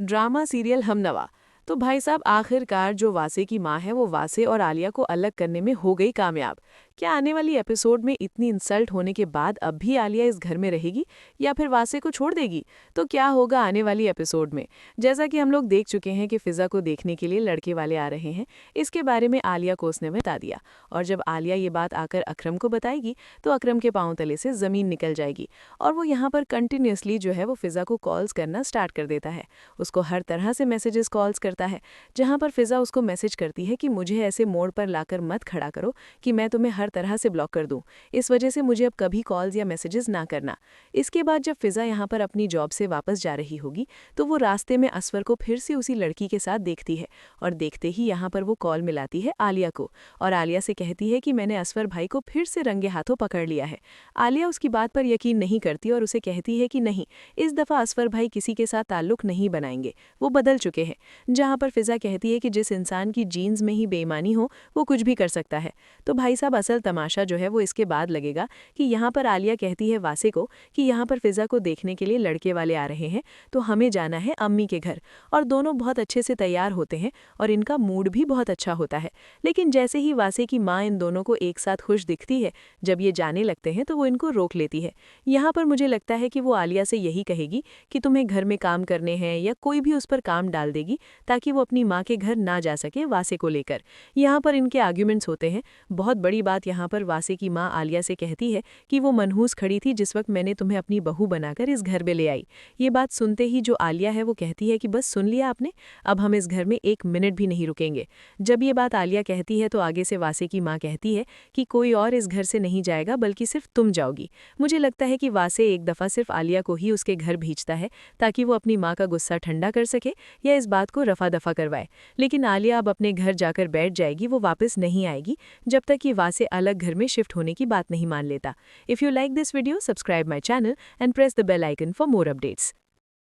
Drama serial हमनवा। तो भाई साहब आखिरकार जो वासे की माँ है वो वासे और आलिया को अलग करने में हो गई कामयाब। क्या आने वाली एपिसोड में इतनी इंसल्ट होने के बाद अब भी आलिया इस घर में रहेगी या फिर वासे को छोड़ देगी? तो क्या होगा आने वाली एपिसोड में? जैसा कि हम लोग देख चुके हैं कि फिजा को देखने के लिए लड़के वाले आ रहे हैं, इसके बारे में आलिया को उसने बता दिया। और जब आलिया ये बात आकर अकरम को बताएगी तो अकरम के पांव तले से जमीन निकल जाएगी और वो यहाँ पर कंटिन्यूसली जो है वो फिजा को कॉल्स करना स्टार्ट कर देता है। उसको हर तरह से मैसेजेस कॉल्स करता है, जहां पर फिजा उसको मैसेज करती है कि मुझे ऐसे मोड़ पर लाकर मत खड़ा करो कि मैं तुम्हें हर तरह से ब्लॉक कर दूं, इस वजह से मुझे अब कभी कॉल्स या मैसेजेस ना करना। इसके बाद जब फिजा यहाँ पर अपनी जॉब से वापस जा रही होगी तो वो रास्ते में असवर को फिर से उसी लड़की के साथ देखती है और देखते ही यहाँ पर वो कॉल मिलाती है आलिया को और आलिया से कहती है कि मैंने असवर भाई को फिर से रंगे हाथों पकड़ लिया है। आलिया उसकी बात पर यकीन नहीं करती और उसे कहती है कि नहीं, इस दफ़ा असवर भाई किसी के साथ ताल्लुक नहीं बनाएंगे, वो बदल चुके हैं। जहां पर फिजा कहती है कि जिस इंसान की जीन्स में ही बेईमानी हो वो कुछ भी कर सकता है। तो भाई साहब असल तमाशा जो है वो इसके बाद लगेगा कि यहाँ पर आलिया कहती है वासे को कि यहाँ पर फिजा को देखने के लिए लड़के वाले आ रहे हैं, तो हमें जाना है अम्मी के घर। और दोनों बहुत अच्छे से तैयार होते हैं और इनका मूड भी बहुत अच्छा होता है। लेकिन जैसे ही वासे की माँ इन दोनों को एक साथ खुश दिखती है, जब ये जाने लगते हैं तो वो इनको रोक लेती है। यहाँ पर मुझे लगता है कि वो आलिया से यही कहेगी कि तुम्हें घर में काम करने हैं या कोई भी उस पर काम डाल देगी ताकि वो अपनी माँ के घर ना जा सके वासे को लेकर। यहाँ पर इनके आर्ग्यूमेंट्स होते हैं। बहुत बड़ी बात यहाँ पर वासे की माँ आलिया से कहती है कि वो मनहूस खड़ी थी जिस वक्त मैंने तुम्हें अपनी बहू बनाकर इस घर में ले आई। ये बात सुनते ही जो आलिया है वो कहती है कि बस सुन लिया आपने, अब हम इस घर में एक मिनट भी नहीं रुकेंगे। जब ये बात आलिया कहती है तो आगे से वासे की माँ कहती है कि कोई और इस घर से नहीं जाएगा बल्कि सिर्फ तुम जाओगी। मुझे लगता है कि वासे एक दफ़ा सिर्फ आलिया को ही उसके घर भेजता है ताकि वो अपनी माँ का गुस्सा ठंडा कर सके या इस बात को रफा दफा करवाए। लेकिन आलिया अब अपने घर जाकर बैठ जाएगी, वो वापस नहीं आएगी जब तक कि वासे अलग घर में शिफ्ट होने की बात नहीं मान लेता। If you like this video, subscribe my channel and press the bell icon for more updates.